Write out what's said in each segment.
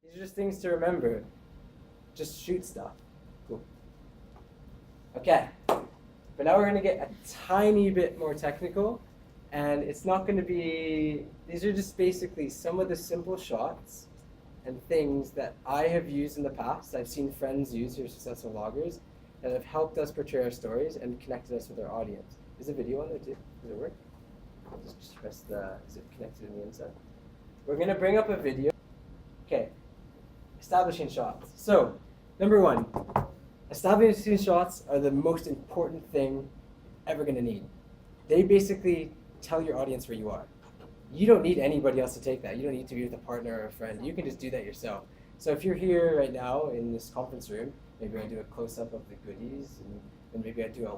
These are just things to remember. Just shoot stuff. Cool. Okay, but now we're going to get a tiny bit more technical, and it's not going to be, these are just basically some of the simple shots and things that I have used in the past, I've seen friends use who are successful vloggers, that have helped us portray our stories and connected us with our audience. Is the video on there too? Does it work? Just press the, is it connected on the inside? We're going to bring up a video. Okay, establishing shots. So, number one, establishing shots are the most important thing you're ever going to need. They basically tell your audience where you are. You don't need anybody else to take that. You don't need to be with a partner or a friend. You can just do that yourself. So if you're here right now in this conference room, maybe I do a close-up of the goodies, and then maybe I do a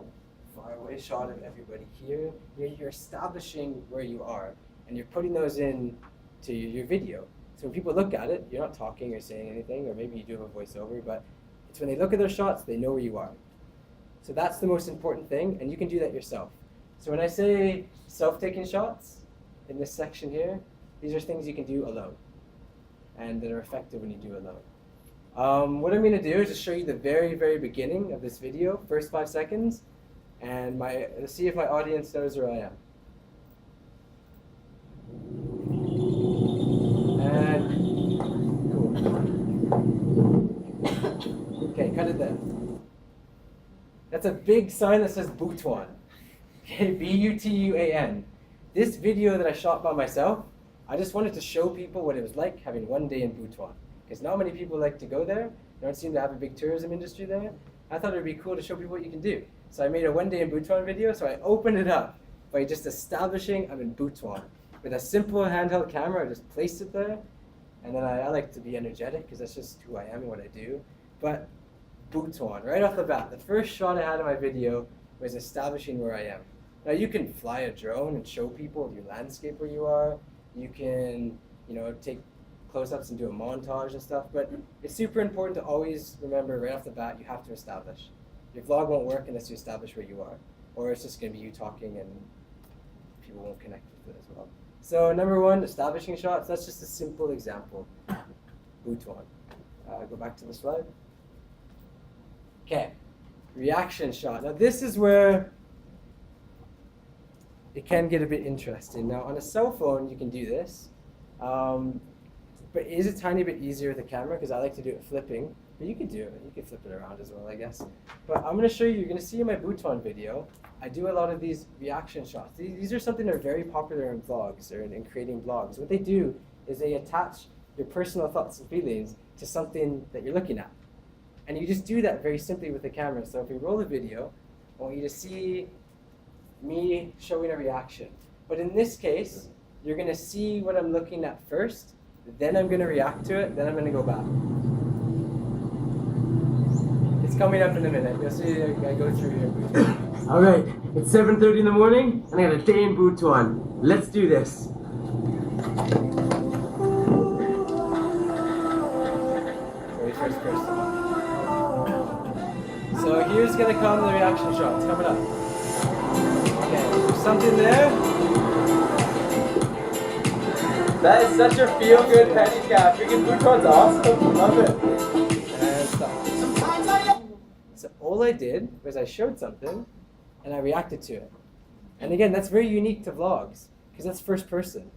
far-away shot of everybody here. You're establishing where you are, and you're putting those in to your video. So when people look at it, you're not talking or saying anything, or maybe you do have a voiceover, but it's when they look at those shots, they know where you are. So that's the most important thing, and you can do that yourself. So when I say self-taking shots, in this section here, these are things you can do alone, and that are effective when you do alone. What I'm going to do is just show you the very, very beginning of this video, first 5 seconds, and let's see if my audience knows where I am. And cool. Okay, cut it there. That's a big sign that says Butuan. Okay, B-U-T-U-A-N. This video that I shot by myself, I just wanted to show people what it was like having one day in Butuan. Because not many people like to go there. They don't seem to have a big tourism industry there. I thought it would be cool to show people what you can do. So I made a one day in Butuan video, so I opened it up by just establishing I'm in Butuan. With a simple handheld camera, I just placed it there. And then I like to be energetic because that's just who I am and what I do. But Butuan, right off the bat, the first shot I had in my video was establishing where I am. Now you can fly a drone and show people your landscape where you are. You can, take close-ups and do a montage and stuff. But it's super important to always remember right off the bat you have to establish. Your vlog won't work unless you establish where you are, or it's just going to be you talking and people won't connect with it as well. So number one, establishing shots. That's just a simple example. Butuan. Go back to the slide. Okay, reaction shot. Now this is where it can get a bit interesting. Now on a cell phone you can do this, but it is a tiny bit easier with the camera because I like to do it flipping, but you can do it, you can flip it around as well I guess. But I'm going to show you, you're going to see in my Butuan video, I do a lot of these reaction shots. These are something that are very popular in vlogs or in creating vlogs. What they do is they attach your personal thoughts and feelings to something that you're looking at. And you just do that very simply with the camera. So if we roll the video, I want you to see me showing a reaction. But in this case, you're going to see what I'm looking at first, then I'm going to react to it, then I'm going to go back. It's coming up in a minute. You'll see I go through here. Alright, it's 7:30 in the morning, and I got a day in Butuan. Let's do this. Very first person. So here's going to come the reaction shot. It's coming up. Okay, there's something there. That is such a feel-good pedicab. Freaking Butuan's awesome. Love it. And stop. So all I did was I showed something and I reacted to it. And again, that's very unique to vlogs because that's first person.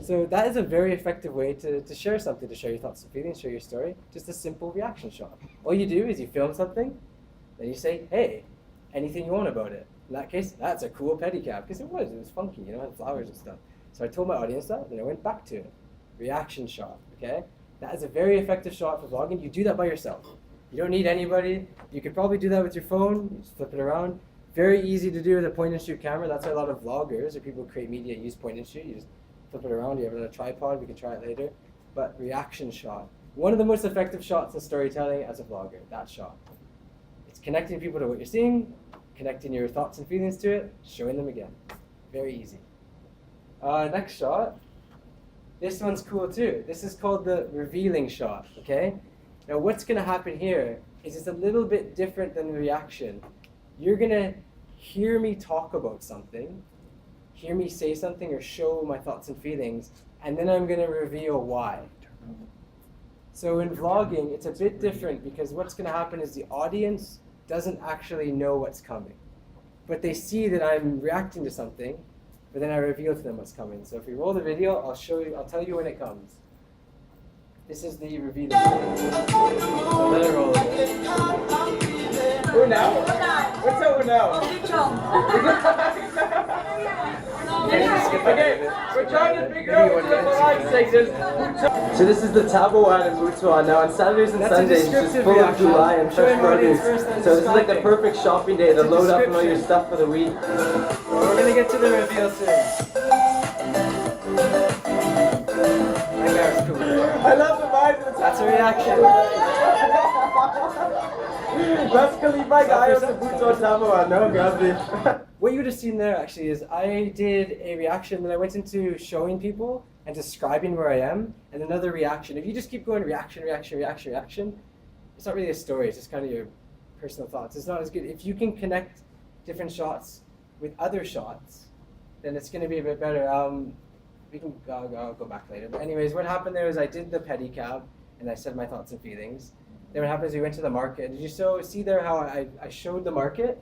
So that is a very effective way to share something, to share your thoughts and feelings, share your story. Just a simple reaction shot. All you do is you film something, then you say, hey, anything you want about it. In that case, that's a cool pedicab, because it was funky, it had flowers and stuff. So I told my audience that, and I went back to it. Reaction shot, okay? That is a very effective shot for vlogging. You do that by yourself. You don't need anybody. You could probably do that with your phone. You just flip it around. Very easy to do with a point and shoot camera. That's why a lot of vloggers or people who create media use point and shoot. You just flip it around. You have it on a tripod. We can try it later. But reaction shot. One of the most effective shots in storytelling as a vlogger, that shot. It's connecting people to what you're seeing, connecting your thoughts and feelings to it, showing them again. Very easy. Next shot. This one's cool too. This is called the revealing shot, okay? Now what's going to happen here is it's a little bit different than the reaction. You're going to hear me talk about something, hear me say something or show my thoughts and feelings, and then I'm going to reveal why. So in vlogging, it's a bit different because what's going to happen is the audience doesn't actually know what's coming. But they see that I'm reacting to something, but then I reveal to them what's coming. So if we roll the video, I'll tell you when it comes. This is the reveal. So let it roll a bit. Now? What's up now? Okay, we're trying to figure out what the live segment. So this is the Tabo and Bootswan now on Saturdays and Sundays, just full of July and fresh produce. So this is like the perfect shopping day to load up on all your stuff for the week. Well, we're gonna get to the reveal soon. That guy was cool. I love the vibe. That's a reaction. That's Khalifa guy on the Bootswan Tabo. No, Gabi. What you would have seen there actually is I did a reaction that I went into showing people and describing where I am, and another reaction. If you just keep going reaction, reaction, reaction, reaction, it's not really a story, it's just kind of your personal thoughts. It's not as good. If you can connect different shots with other shots, then it's going to be a bit better. We can I'll go back later. But anyways, what happened there is I did the pedicab, and I said my thoughts and feelings. Then what happens is we went to the market. Did you see there how I showed the market?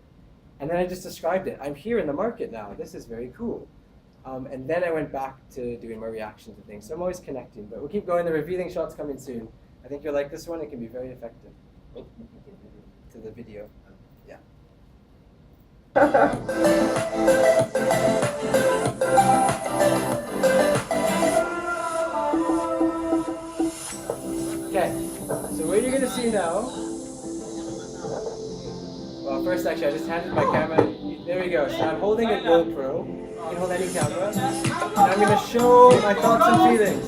And then I just described it. I'm here in the market now. This is very cool. And then I went back to doing more reactions and things. So I'm always connecting. But we'll keep going. The revealing shot's coming soon. I think you'll like this one. It can be very effective. To the video. Yeah. Okay. So what you're going to see now. Well, first actually, I just handed my camera. There we go. So I'm holding a GoPro. You can hold any camera. And I'm going to show my thoughts and feelings.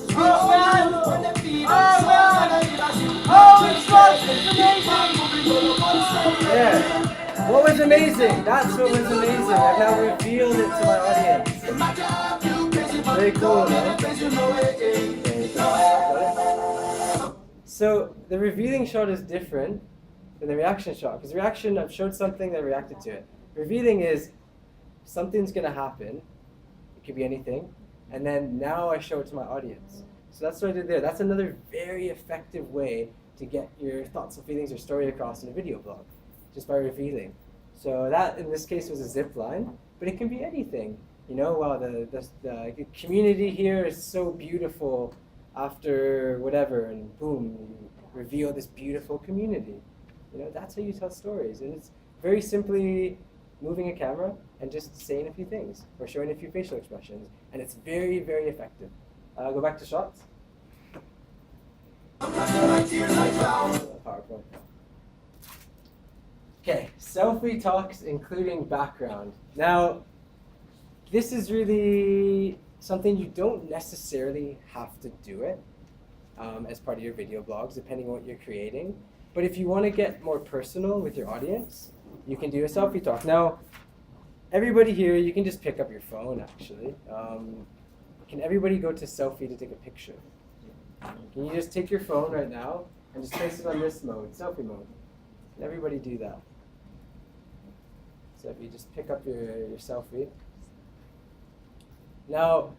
Yeah. What was amazing? That's what was amazing. I've now revealed it to my audience. Very cool, man. So the revealing shot is different than the reaction shot, because reaction, I've showed something, they reacted to it. Revealing is something's going to happen, it could be anything, and then now I show it to my audience. So that's what I did there. That's another very effective way to get your thoughts and feelings or story across in a video blog, just by revealing. So that, in this case, was a zip line, but it can be anything. You know, wow, the community here is so beautiful after whatever, and boom, you reveal this beautiful community. You know, that's how you tell stories, and it's very simply moving a camera and just saying a few things or showing a few facial expressions, and it's very, very effective. Go back to shots. PowerPoint. Okay, selfie talks including background. Now, this is really something you don't necessarily have to do it as part of your video blogs, depending on what you're creating. But if you want to get more personal with your audience, you can do a selfie talk. Now, everybody here, you can just pick up your phone, actually. Can everybody go to selfie to take a picture? Can you just take your phone right now and just place it on this mode, selfie mode? Can everybody do that? So if you just pick up your selfie. Now,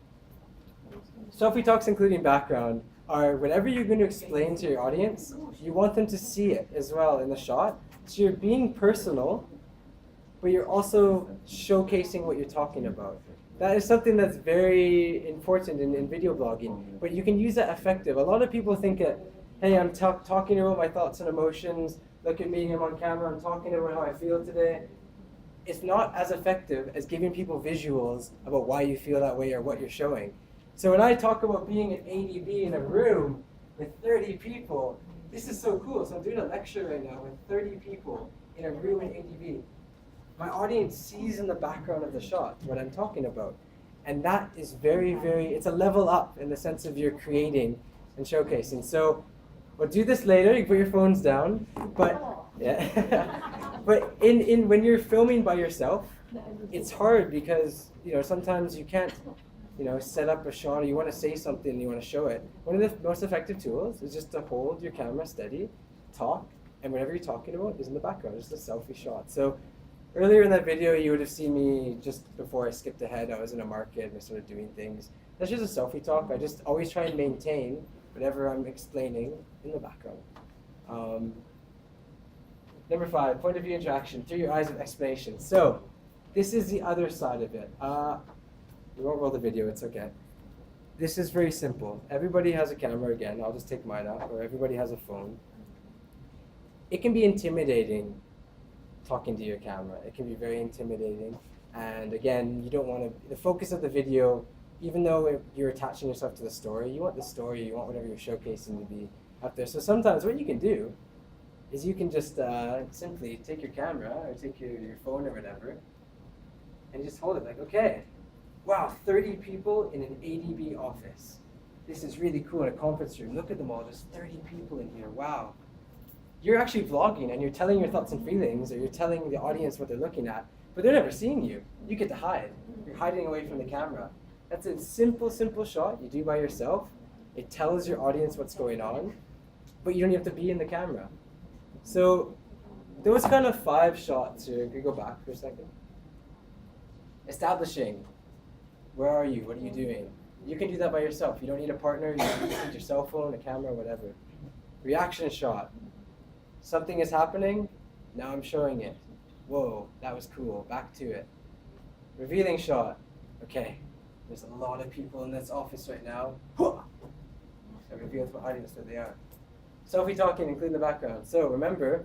selfie talks including background are whenever you're going to explain to your audience, you want them to see it as well in the shot. So you're being personal, but you're also showcasing what you're talking about. That is something that's very important in video blogging, but you can use that effective. A lot of people think that, hey, I'm talking about my thoughts and emotions, look at me, I'm on camera, I'm talking about how I feel today. It's not as effective as giving people visuals about why you feel that way or what you're showing. So when I talk about being an ADB in a room with 30 people, this is so cool. So I'm doing a lecture right now with 30 people in a room in ADB. My audience sees in the background of the shot what I'm talking about. And that is very, very, it's a level up in the sense of you're creating and showcasing. So we'll do this later, you can put your phones down, but yeah. But when you're filming by yourself, it's hard because, you know, sometimes you can't, you know, set up a shot or you want to say something and you want to show it. One of the most effective tools is just to hold your camera steady, talk, and whatever you're talking about is in the background, just a selfie shot. So earlier in that video, you would have seen me just before I skipped ahead. I was in a market and I started doing things. That's just a selfie talk. I just always try and maintain whatever I'm explaining in the background. Number 5, point of view interaction through your eyes of explanation. So this is the other side of it. We won't roll the video, it's okay. This is very simple. Everybody has a camera again. I'll just take mine out, or everybody has a phone. It can be intimidating talking to your camera. It can be very intimidating. And again, you don't want to, the focus of the video, even though you're attaching yourself to the story, you want the story, you want whatever you're showcasing to be up there. So sometimes what you can do is you can just simply take your camera or take your phone or whatever, and just hold it like, okay, wow, 30 people in an ADB office. This is really cool in a conference room. Look at them all, just 30 people in here, wow. You're actually vlogging and you're telling your thoughts and feelings, or you're telling the audience what they're looking at, but they're never seeing you. You get to hide. You're hiding away from the camera. That's a simple, simple shot you do by yourself. It tells your audience what's going on, but you don't have to be in the camera. So those kind of 5 shots here, can you go back for a second? Establishing. Where are you? What are you doing? You can do that by yourself. You don't need a partner. You don't need your cell phone, a camera, whatever. Reaction shot. Something is happening. Now I'm showing it. Whoa, that was cool. Back to it. Revealing shot. Okay, there's a lot of people in this office right now. It reveals to the audience that they are. Selfie talking, including the background. So remember,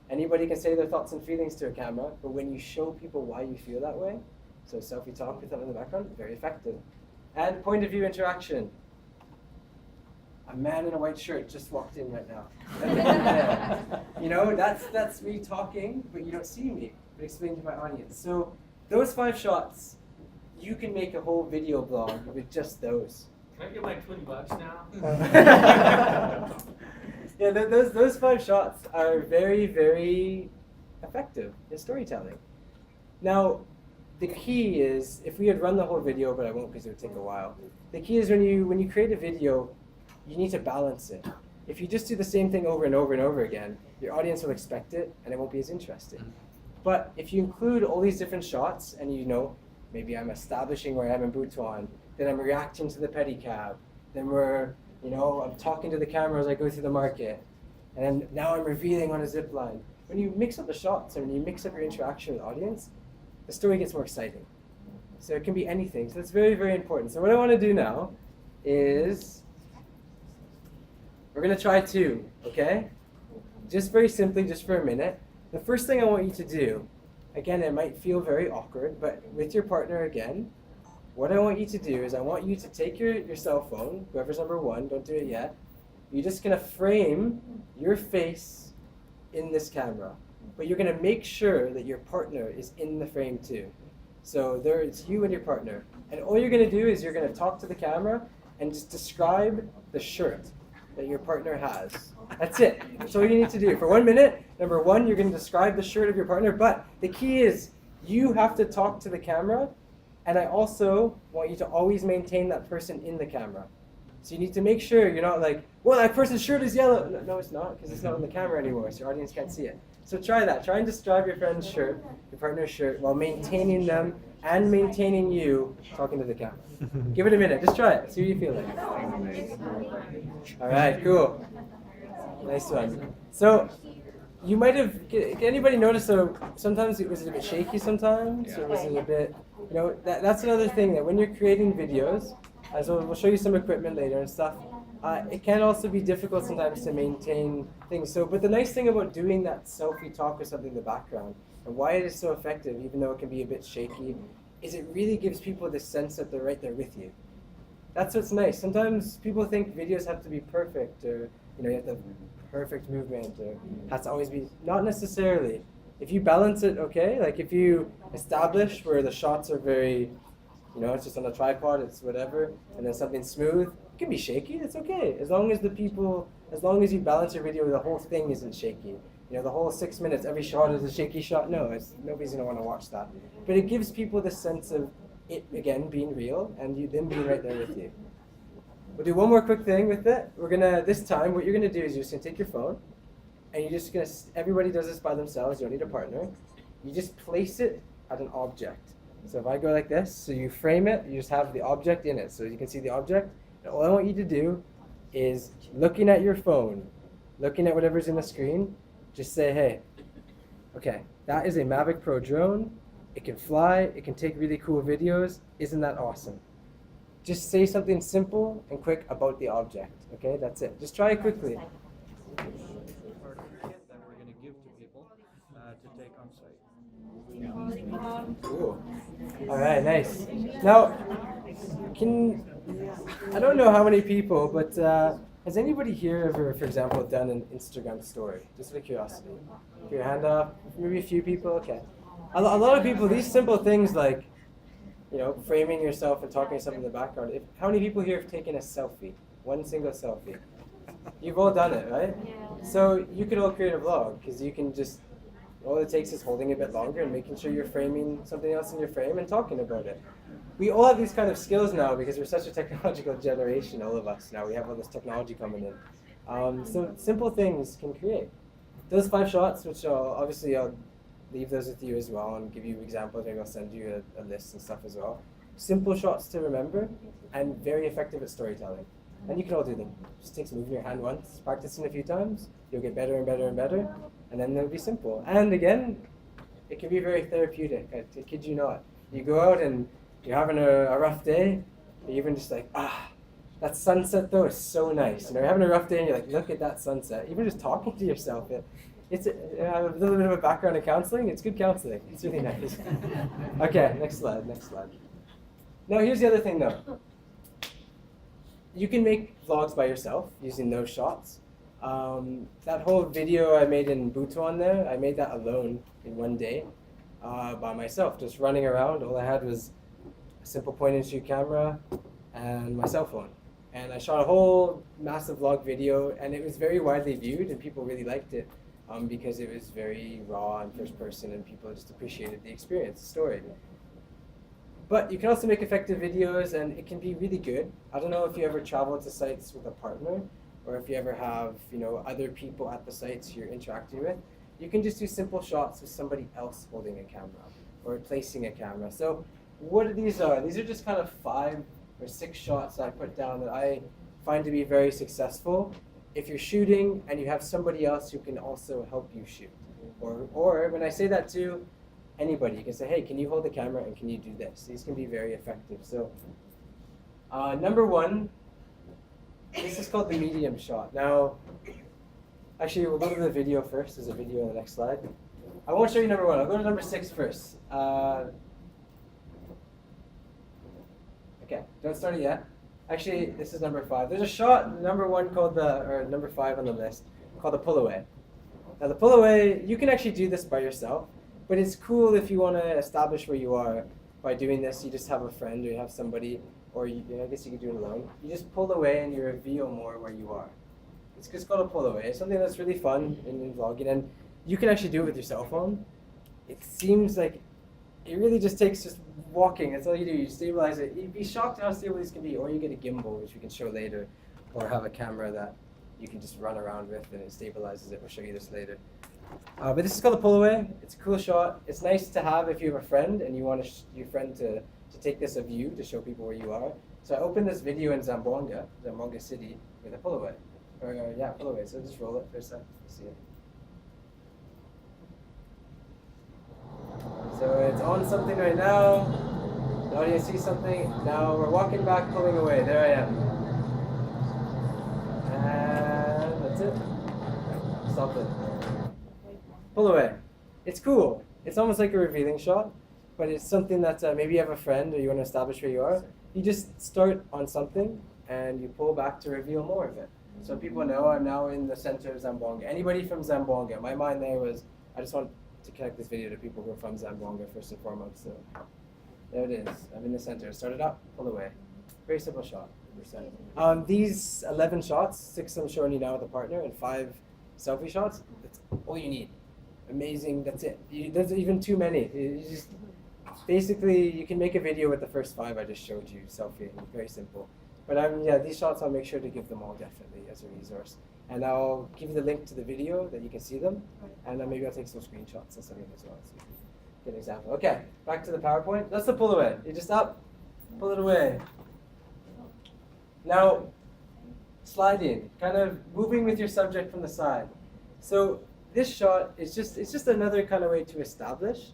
anybody can say their thoughts and feelings to a camera, but when you show people why you feel that way, so selfie talk with them in the background, very effective. And point of view interaction. A man in a white shirt just walked in right now. You know, that's me talking, but you don't see me, but explain to my audience. So those 5 shots, you can make a whole video blog with just those. Can I get my $20 now? Yeah, those 5 shots are very, very effective in storytelling. Now, the key is, if we had run the whole video, but I won't because it would take a while. The key is when you create a video, you need to balance it. If you just do the same thing over and over and over again, your audience will expect it and it won't be as interesting. But if you include all these different shots and you know, maybe I'm establishing where I am in Butuan, then I'm reacting to the pedicab, then I'm talking to the camera as I go through the market, and then now I'm revealing on a zip line. When you mix up the shots and when you mix up your interaction with the audience, the story gets more exciting. So it can be anything. So that's very, very important. So what I want to do now is we're going to try 2, okay? Just very simply, just for a minute. The first thing I want you to do, again, it might feel very awkward, but with your partner again, what I want you to do is I want you to take your cell phone, whoever's number 1, don't do it yet. You're just going to frame your face in this camera. But you're going to make sure that your partner is in the frame too. So there it's you and your partner. And all you're going to do is you're going to talk to the camera and just describe the shirt that your partner has. That's it. That's all you need to do. For 1 minute, number 1, you're going to describe the shirt of your partner. But the key is you have to talk to the camera. And I also want you to always maintain that person in the camera. So you need to make sure you're not like, well, that person's shirt is yellow. No, it's not, because it's not on the camera anymore, so your audience can't see it. So try that. Try and describe your friend's shirt, your partner's shirt, while maintaining them and maintaining you talking to the camera. Give it a minute. Just try it. See what you feel like. All right, cool. Nice one. So you might have, can anybody notice, so sometimes it was a bit shaky sometimes, or was it a bit, that's another thing, that when you're creating videos, as we'll show you some equipment later and stuff, it can also be difficult sometimes to maintain things. So, but the nice thing about doing that selfie talk or something in the background, and why it is so effective, even though it can be a bit shaky, is it really gives people this sense that they're right there with you. That's what's nice. Sometimes people think videos have to be perfect, or you have to have perfect movement, or has to always be. Not necessarily. If you balance it, okay. Like if you establish where the shots are very, it's just on a tripod, it's whatever, and then something smooth. It can be shaky. It's okay as long as you balance your video, the whole thing isn't shaky. The whole 6 minutes, every shot is a shaky shot. No, nobody's gonna want to watch that. But it gives people the sense of it again being real and them being right there with you. We'll do one more quick thing with it. This time, what you're gonna do is you're just gonna take your phone, and you're just gonna. Everybody does this by themselves. You don't need a partner. You just place it at an object. So if I go like this, so you frame it, you just have the object in it, so you can see the object. And all I want you to do is looking at your phone, looking at whatever's in the screen, just say, hey, okay, that is a Mavic Pro drone. It can fly, it can take really cool videos. Isn't that awesome? Just say something simple and quick about the object. Okay, that's it. Just try it quickly. That we're going to give to people to take on site. Cool. All right, nice. Now, I don't know how many people, but has anybody here ever, for example, done an Instagram story? Just out of curiosity. Put your hand up. Maybe a few people. Okay. A lot of people. These simple things like, framing yourself and talking to someone in the background. How many people here have taken a selfie? One single selfie. You've all done it, right? Yeah. So you could all create a vlog because you can just. All it takes is holding a bit longer and making sure you're framing something else in your frame and talking about it. We all have these kind of skills now because we're such a technological generation, all of us now. We have all this technology coming in. So simple things can create. Those 5 shots, which I'll leave those with you as well and give you examples. Maybe I'll send you a list and stuff as well. Simple shots to remember and very effective at storytelling. And you can all do them. Just takes moving your hand once, practicing a few times. You'll get better and better and better. And then they'll be simple. And again, it can be very therapeutic. I kid you not. You go out and you're having a rough day. You're even just like, that sunset though is so nice. You're having a rough day and you're like, look at that sunset. Even just talking to yourself. It's a little bit of a background in counseling. It's good counseling. It's really nice. Okay, next slide. Now here's the other thing though. You can make vlogs by yourself using those shots. That whole video I made in Butuan there, I made that alone in one day by myself, just running around. All I had was a simple point-and-shoot camera and my cell phone. And I shot a whole massive vlog video, and it was very widely viewed, and people really liked it because it was very raw and first person, and people just appreciated the experience, the story. But you can also make effective videos, and it can be really good. I don't know if you ever travel to sites with a partner, or if you ever have, other people at the sites you're interacting with. You can just do simple shots with somebody else holding a camera or placing a camera. So what these are just kind of 5 or 6 shots that I put down that I find to be very successful if you're shooting and you have somebody else who can also help you shoot. Or when I say that to anybody, you can say, hey, can you hold the camera and can you do this? These can be very effective. So number 1, this is called the medium shot. Now, actually, we'll go to the video first. There's a video on the next slide. I won't show you number 1. I'll go to number 6 first. Okay, don't start it yet. Actually, this is number 5. There's a shot, number 1 or number 5 on the list, called the pull away. Now the pull away, you can actually do this by yourself, but it's cool if you want to establish where you are by doing this. You just have a friend or you have somebody, or I guess you could do it alone. You just pull away and you reveal more where you are. It's just called a pull away. It's something that's really fun in vlogging, and you can actually do it with your cell phone. It seems like it really just takes just walking. That's all you do. You stabilize it. You'd be shocked at how stable these can be. Or you get a gimbal, which we can show later, or have a camera that you can just run around with and it stabilizes it. We'll show you this later. But this is called a pull away. It's a cool shot. It's nice to have if you have a friend and you want your friend to take this of you to show people where you are. So I opened this video in Zamboanga City, with a pull away. Pull away. So just roll it for a sec. See it. So it's on something right now. The audience sees something. Now we're walking back, pulling away. There I am. And that's it. Stop it. Pull away. It's cool. It's almost like a revealing shot, but it's something that maybe you have a friend or you want to establish where you are. You just start on something and you pull back to reveal more of it. So people know I'm now in the center of Zamboanga. Anybody from Zamboanga? My mind there was, I just want to connect this video to people who are from Zamboanga first and foremost. So there it is. I'm in the center. Start it up, pull away. Very simple shot. These 11 shots, 6 I'm showing you now with a partner, and 5 selfie shots. That's all you need. Amazing. That's it. There's even too many. You just basically you can make a video with the first 5 I just showed you. Selfie. Very simple. But these shots I'll make sure to give them all definitely as a resource. And I'll give you the link to the video that you can see them, and then maybe I'll take some screenshots and something as well, so you can get an example. Okay, back to the PowerPoint. That's the pull away. You just up, pull it away. Now, sliding, kind of moving with your subject from the side. So this shot is just another kind of way to establish,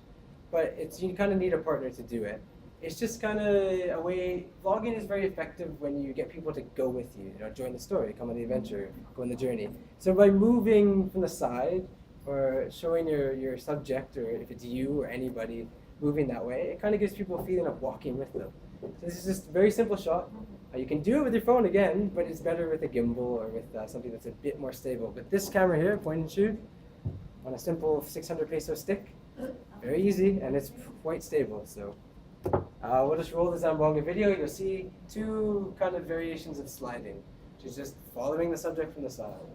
but you kind of need a partner to do it. It's just kind of a way, vlogging is very effective when you get people to go with you, join the story, come on the adventure, go on the journey. So by moving from the side, or showing your subject, or if it's you or anybody moving that way, it kind of gives people a feeling of walking with them. So this is just a very simple shot. You can do it with your phone again, but it's better with a gimbal or with something that's a bit more stable. But this camera here, point and shoot, on a simple 600 peso stick, very easy, and it's quite stable. So we'll just roll the Zamboanga video. You'll see two kind of variations of sliding, which is just following the subject from the side.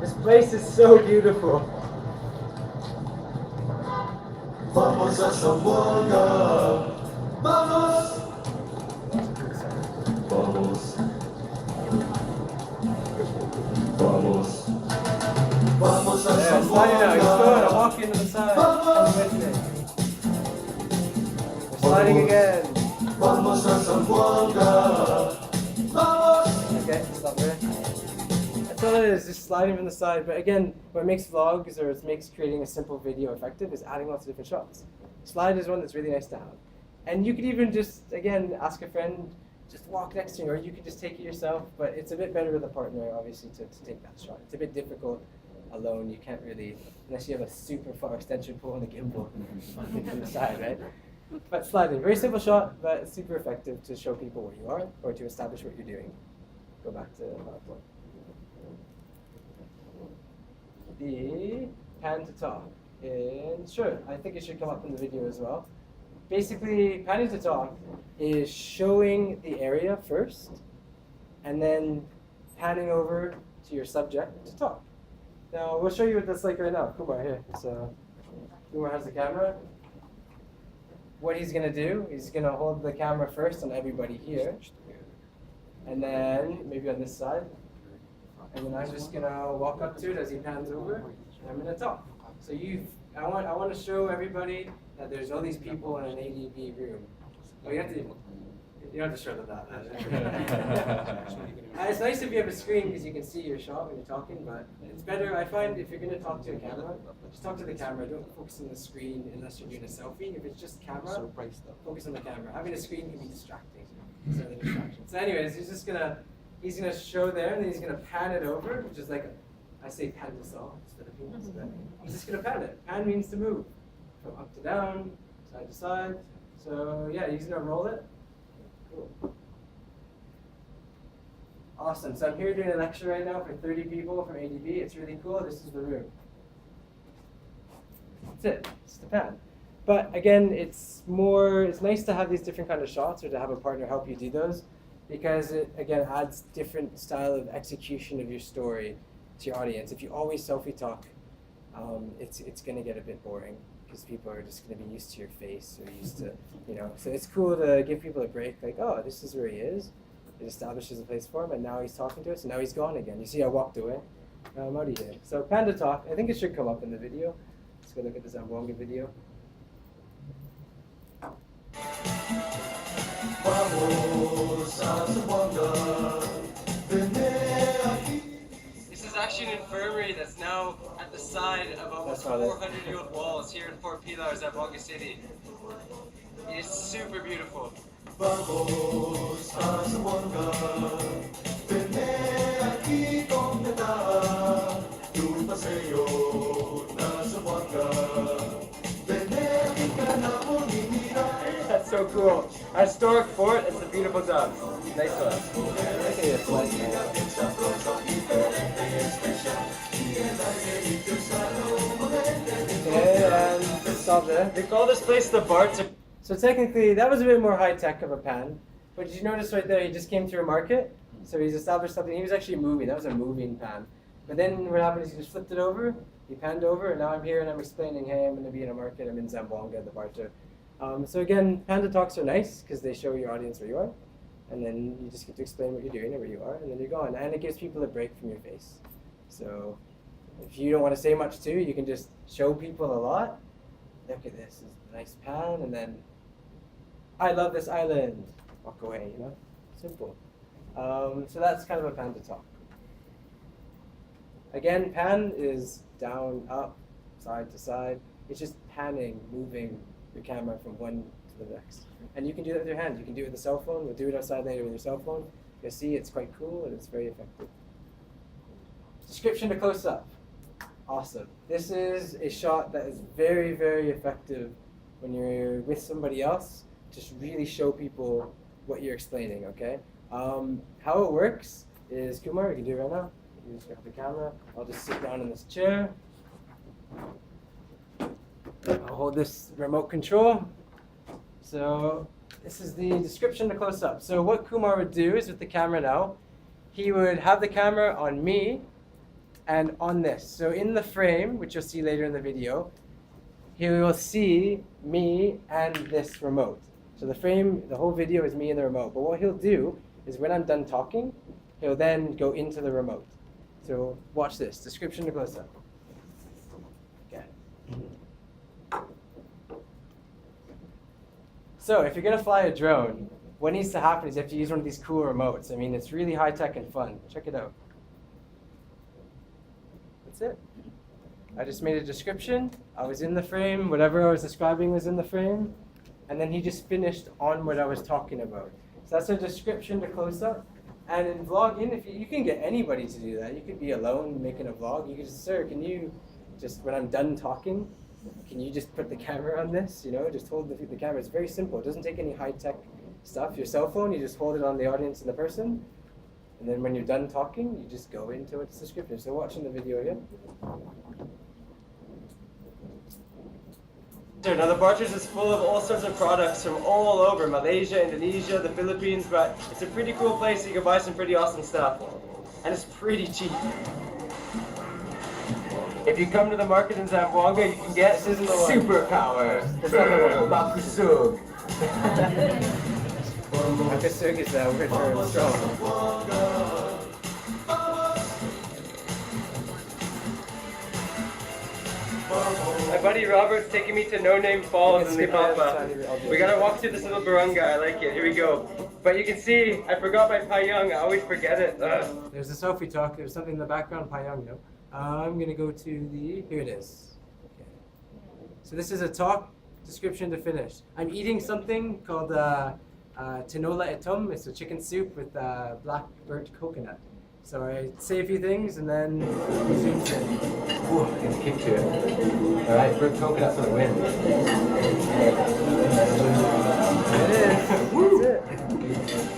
This place is so beautiful. Vamos a Zamboanga, vamos, vamos, vamos, vamos a Yeah, sliding now. He's going. I'm Zamboanga, walking to the side. Come with me. We're sliding again. vamos a Zamboanga, vamos. Okay, stop there. That's all it is, just sliding from the side. But again, what makes vlogs or it makes creating a simple video effective is adding lots of different shots. Slide is one that's really nice to have. And you could even just, again, ask a friend, just walk next to you, or you could just take it yourself. But it's a bit better with a partner, obviously, to take that shot. It's a bit difficult alone. You can't really, unless you have a super far extension pole and a gimbal from the side, right? But sliding, very simple shot, but it's super effective to show people where you are or to establish what you're doing. Go back to PowerPoint. The pan to talk. And sure, I think it should come up in the video as well. Basically, panning to talk is showing the area first, and then panning over to your subject to talk. Now, we'll show you what that's like right now. Kumar, here. So, Kumar has the camera. What he's going to do, he's going to hold the camera first on everybody here, and then maybe on this side. And then I'm just going to walk up to it as he pans over, and I'm going to talk. So I want to show everybody that there's all these people in an ADB room. Oh, you don't have to show them that. It's nice if you have a screen because you can see your shot when you're talking, but it's better, I find, if you're going to talk to a camera, just talk to the camera. Don't focus on the screen unless you're doing a selfie. If it's just camera, focus on the camera. Having a screen can be distracting. So anyways, he's gonna show there, and then he's gonna pan it over, which is like I say pan to saw, it's Philippines. But he's just gonna pan it. Pan means to move from up to down, side to side. So yeah, he's gonna roll it. Cool. Awesome. So I'm here doing a lecture right now for 30 people from ADB. It's really cool. This is the room. That's it. It's the pan. But again, it's nice to have these different kind of shots, or to have a partner help you do those, because it again adds different style of execution of your story to your audience. If you always selfie talk, it's going to get a bit boring because people are just going to be used to your face or used to, So it's cool to give people a break. Like, oh, this is where he is. It establishes a place for him, and now he's talking to us, and now he's gone again. You see, I walked away. Now I'm out of here. So Panda Talk. I think it should come up in the video. Let's go look at the Zamboanga video. This is actually an infirmary that's now at the side of almost 400-year-old walls here in Fort Pilar, Zamboanga City. It is super beautiful. That's so cool. Our historic fort, it's a beautiful job. Nice one. And stop there. They call this place the Barter. So technically, that was a bit more high-tech of a pan. But did you notice right there, he just came through a market? So he's established something. He was actually moving. That was a moving pan. But then what happened is he just flipped it over. He panned over, and now I'm here and I'm explaining, hey, I'm going to be in a market. I'm in Zamboanga, the Barter. So again, Panda Talks are nice because they show your audience where you are. And then you just get to explain what you're doing and where you are, and then you're gone. And it gives people a break from your face. So if you don't want to say much too, you can just show people a lot. Look at this. It's a nice pan, and then I love this island. Walk away, Simple. So that's kind of a pan to talk. Again, pan is down, up, side to side. It's just panning, moving your camera from one to the next. And you can do that with your hand. You can do it with a cell phone. We'll do it outside later with your cell phone. You'll see it's quite cool and it's very effective. Description to close up. Awesome. This is a shot that is very, very effective when you're with somebody else. Just really show people what you're explaining, okay? How it works is, Kumar, you can do it right now. You just grab the camera. I'll just sit down in this chair. I'll hold this remote control. So this is the description to close up. So what Kumar would do is with the camera now, he would have the camera on me and on this. So in the frame, which you'll see later in the video, he will see me and this remote. So the frame, the whole video is me and the remote. But what he'll do is when I'm done talking, he'll then go into the remote. So watch this, description to close up. Okay. So if you're gonna fly a drone, what needs to happen is you have to use one of these cool remotes. I mean, it's really high tech and fun. Check it out. That's it. I just made a description. I was in the frame. Whatever I was describing was in the frame. And then he just finished on what I was talking about. So that's a description to close up. And in vlogging, if you can get anybody to do that. You could be alone making a vlog. You could just, sir, can you just, when I'm done talking, can you just put the camera on this? You know, just hold the camera. It's very simple. It doesn't take any high-tech stuff. Your cell phone, you just hold it on the audience and the person. And then when you're done talking, you just go into its description. So watching the video here. Now the Barters is full of all sorts of products from all over, Malaysia, Indonesia, the Philippines, but it's a pretty cool place. You can buy some pretty awesome stuff. And it's pretty cheap. If you come to the market in Zamboanga, you can get superpower. Bakusug. Bakusug is a word for strong. My buddy Robert's taking me to No Name Falls in Lipapa. We gotta walk through this little barunga. I like it. Here we go. But you can see, I forgot my payung. I always forget it. Ugh. There's a selfie talk. There's something in the background, payung, no? I'm gonna go to the, here it is. Okay. So this is a talk description to finish. I'm eating something called tinola itom. It's a chicken soup with black burnt coconut. So I say a few things and then zooms in. Ooh, I can kick to it. Alright, burnt coconut for the win. It is. Woo! That's it.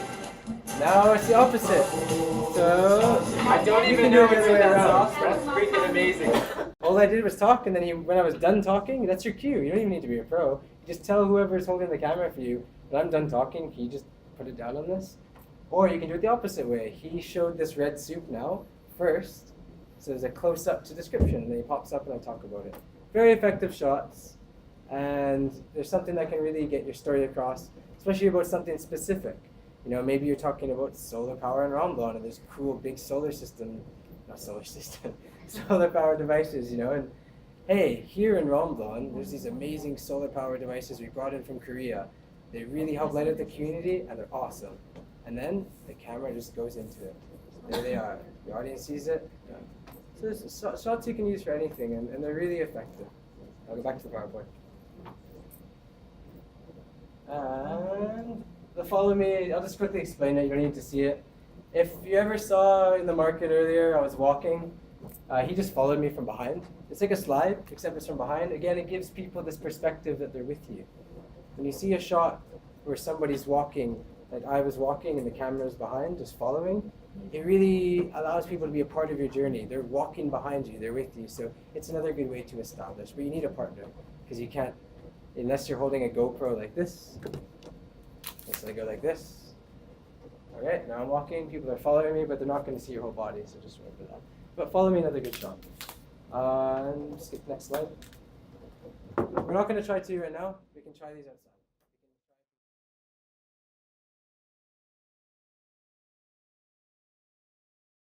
Now it's the opposite. So I don't even know what's in that sauce, but it's freaking amazing. All I did was talk, and then when I was done talking, that's your cue. You don't even need to be a pro. You just tell whoever's holding the camera for you, when I'm done talking, can you just put it down on this? Or you can do it the opposite way. He showed this red soup now first, so there's a close-up to description, and then he pops up and I talk about it. Very effective shots, and there's something that can really get your story across, especially about something specific. You know, maybe you're talking about solar power in Romblon, and there's cool big solar power devices, you know, and hey, here in Romblon, there's these amazing solar power devices we brought in from Korea. They really help light up the community, and they're awesome. And then the camera just goes into it. So there they are. The audience sees it. Yeah. So there's shots you can use for anything, and they're really effective. I'll go back to the PowerPoint. And follow me. I'll just quickly explain it. You don't need to see it. If you ever saw in the market earlier, I was walking. He just followed me from behind. It's like a slide, except it's from behind. Again, it gives people this perspective that they're with you. When you see a shot where somebody's walking, like I was walking and the camera's behind, just following, it really allows people to be a part of your journey. They're walking behind you, they're with you. So it's another good way to establish. But you need a partner, because you can't, unless you're holding a GoPro like this. So I go like this. All right, now I'm walking, people are following me, but they're not going to see your whole body, so just remember that. But follow me, another good shot. And skip the next slide. We're not going to try to right now. We can try these outside.